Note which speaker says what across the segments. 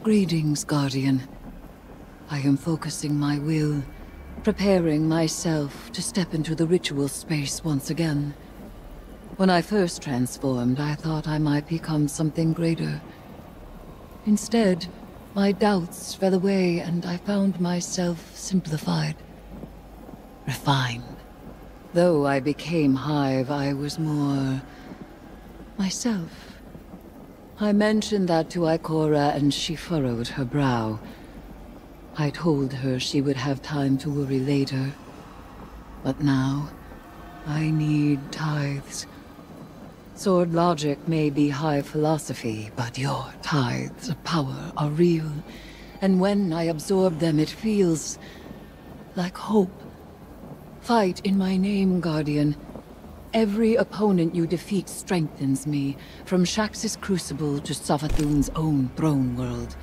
Speaker 1: Greetings, Guardian. I am focusing my will, preparing myself to step into the ritual space once again. When I first transformed, I thought I might become something greater. Instead, my doubts fell away and I found myself simplified, refined. Though I became Hive, I was more myself. I mentioned that to Ikora and she furrowed her brow. I told her she would have time to worry later. But now, I need tithes. Sword logic may be high philosophy, but your tithes of power are real. And when I absorb them, it feels like hope. Fight in my name, Guardian. Every opponent you defeat strengthens me, from Shax's Crucible to Savathun's own throne world.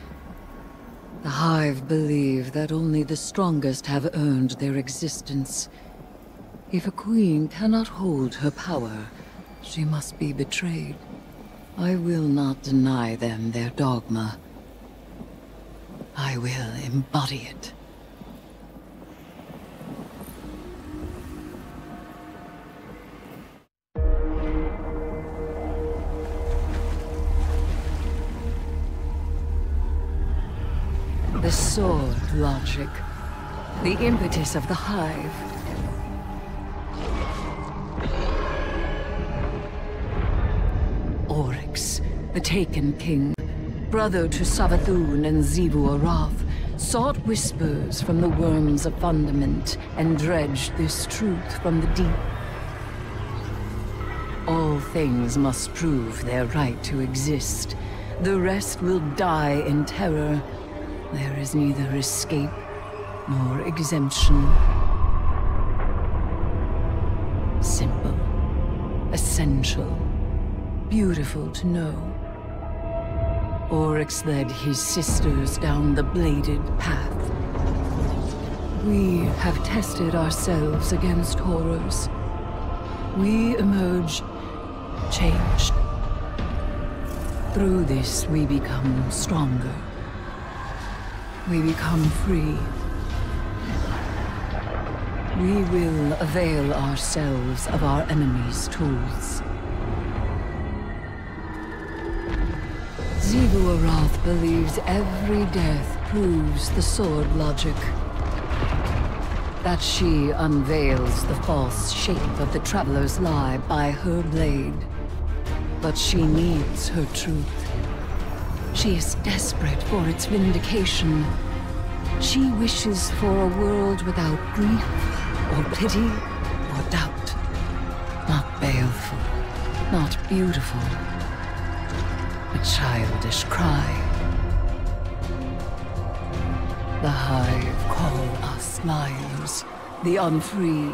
Speaker 1: The Hive believe that only the strongest have earned their existence. If a queen cannot hold her power, she must be betrayed. I will not deny them their dogma. I will embody it. The sword logic, the impetus of the Hive. Oryx, the Taken King, brother to Savathun and Xivu Arath, sought whispers from the worms of fundament and dredged this truth from the deep. All things must prove their right to exist. The rest will die in terror. There is neither escape nor exemption. Simple, essential, beautiful to know. Oryx led his sisters down the bladed path. We have tested ourselves against horrors. We emerge changed. Through this, we become stronger. We become free. We will avail ourselves of our enemy's tools. Xivu Arath believes every death proves the sword logic. That she unveils the false shape of the Traveler's lie by her blade. But she needs her truth. She is desperate for its vindication. She wishes for a world without grief, or pity, or doubt. Not baleful, not beautiful. A childish cry. The Hive call us liars, the unfree,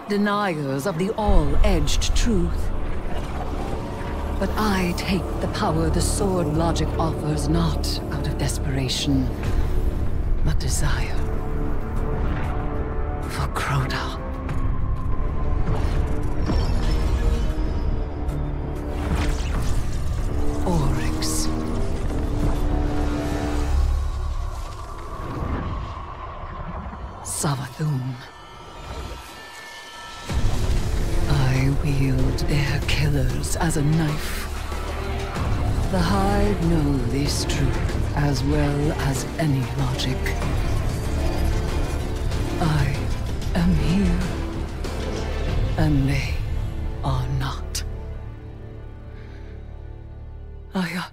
Speaker 1: deniers of the all-edged truth. But I take the power the sword logic offers not out of desperation, but desire. For Crota. Oryx. Savathun. I wield their killers as a knife. The Hive know this truth as well as any logic. I am here, and they are not. Ayat.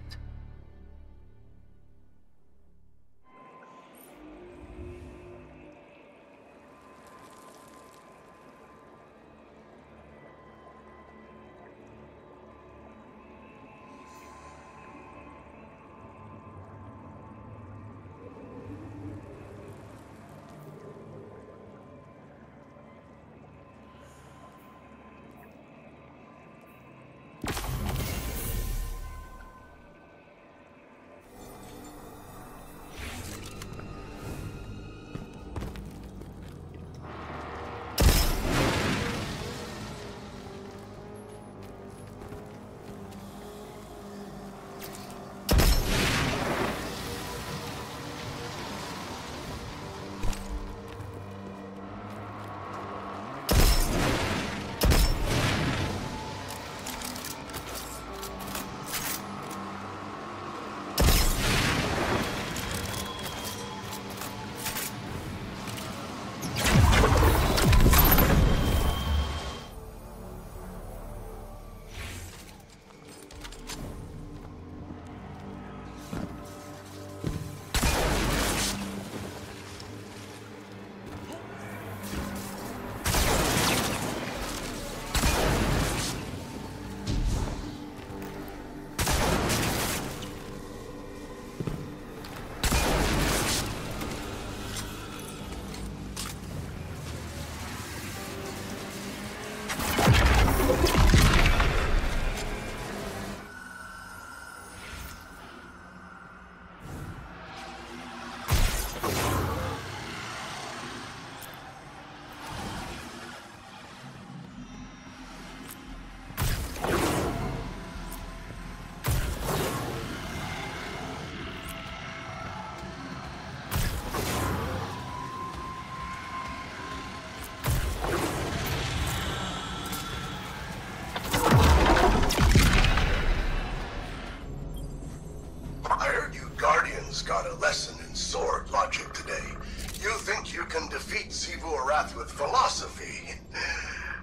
Speaker 2: Wrath with philosophy.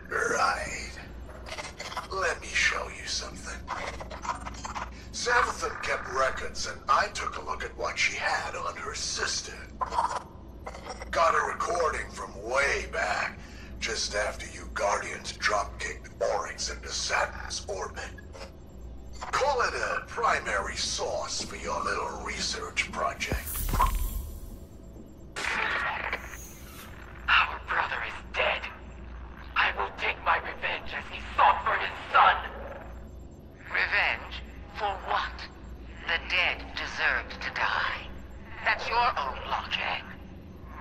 Speaker 2: Right. Let me show you something. Savathun kept records, and I took a look at what she had on her sister. Got a recording from way back, just after you Guardians drop-kicked Oryx into Saturn's orbit. Call it a primary source for your little research project.
Speaker 3: Our brother is dead. I will take my revenge as he sought for his son.
Speaker 4: Revenge? For what? The dead deserved to die. That's your own logic.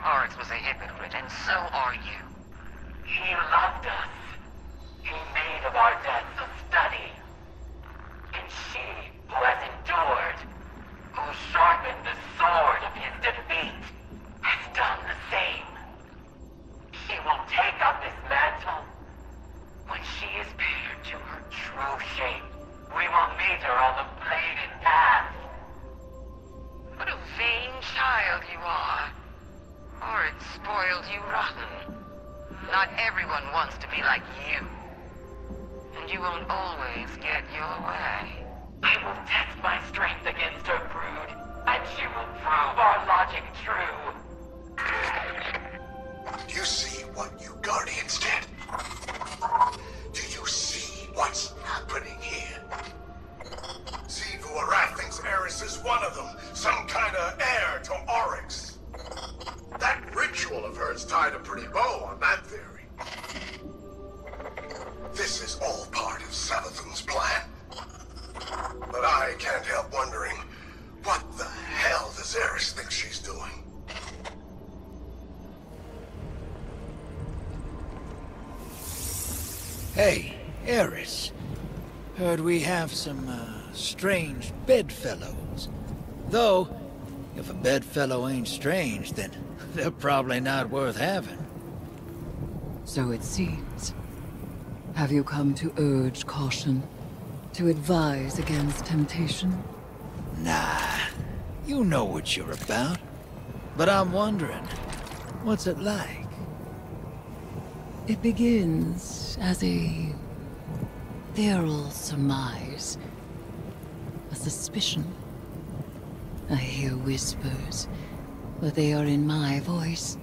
Speaker 4: Oryx was a hypocrite, and so are you.
Speaker 3: He loved us. He made of our deaths a study. And she, who has endured, who sharpened the sword of his defeat, has done the same. She will take up his mantle. When she is paired to her true shape, we will meet her on the bladed path.
Speaker 4: What a vain child you are. Oryx spoiled you rotten. Not everyone wants to be like you. And you won't always get your way.
Speaker 3: I will test my strength against her brood, and she will prove our logic true.
Speaker 2: Do you see what you Guardians did? Do you see what's happening here? Wrath thinks Eris is one of them, some kind of heir to Oryx. That ritual of hers tied a pretty bow on that theory. This is all part of Savathun's plan. But I can't help wondering, what the hell does Eris think she's doing?
Speaker 5: Hey, Eris. Heard we have some, strange bedfellows. Though, if a bedfellow ain't strange, then they're probably not worth having.
Speaker 1: So it seems. Have you come to urge caution? To advise against temptation?
Speaker 5: Nah, you know what you're about. But I'm wondering, what's it like?
Speaker 1: It begins as a feral surmise. A suspicion. I hear whispers, but they are in my voice.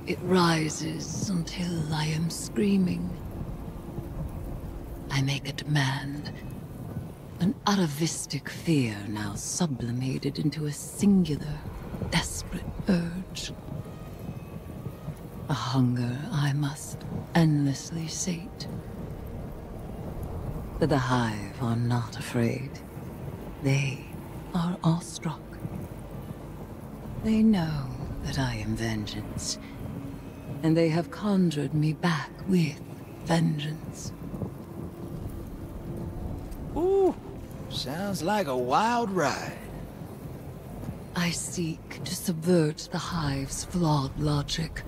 Speaker 1: It rises until I am screaming. I make a demand. An atavistic fear now sublimated into a singular, desperate urge. A hunger I must endlessly sate. But the Hive are not afraid. They are awestruck. They know that I am vengeance, and they have conjured me back with vengeance.
Speaker 5: Ooh, sounds like a wild ride.
Speaker 1: I seek to subvert the Hive's flawed logic.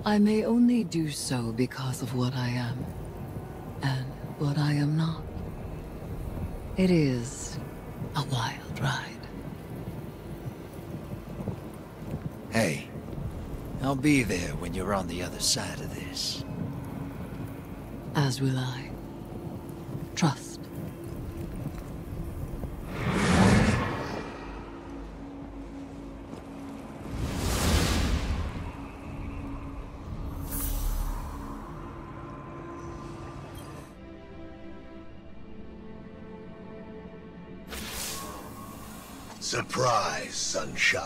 Speaker 1: I may only do so because of what I am, and what I am not. It is a wild ride.
Speaker 5: Hey, I'll be there when you're on the other side of this.
Speaker 1: As will I. Trust.
Speaker 2: Surprise, sunshine.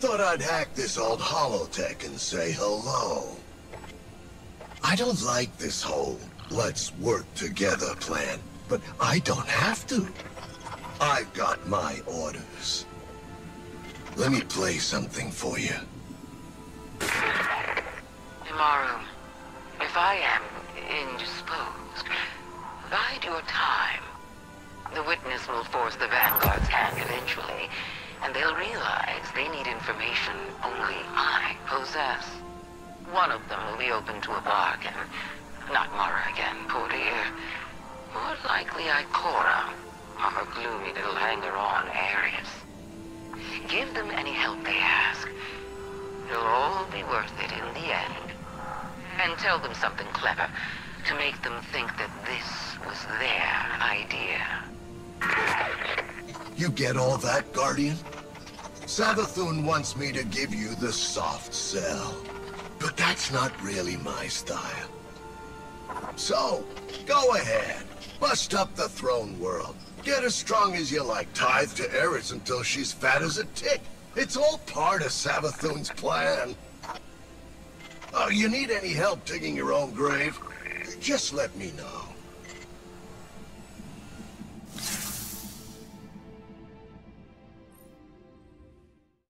Speaker 2: Thought I'd hack this old holotech and say hello. I don't like this whole let's work together plan, but I don't have to. I've got my orders. Let me play something for you.
Speaker 4: Tomorrow, if I am indisposed, bide your time. The witness will force the Vanguard's hand eventually, and they'll realize they need information only I possess. One of them will be open to a bargain. Not Mara again, poor dear. More likely Ikora, or her gloomy little hanger-on Ares. Give them any help they ask, It'll all be worth it in the end. And tell them something clever to make them think that this was their idea.
Speaker 2: You get all that, Guardian? Savathun wants me to give you the soft sell. But that's not really my style. So, go ahead. Bust up the throne world. Get as strong as you like. Tithe to Eris until she's fat as a tick. It's all part of Savathun's plan. Oh, you need any help digging your own grave? Just let me know.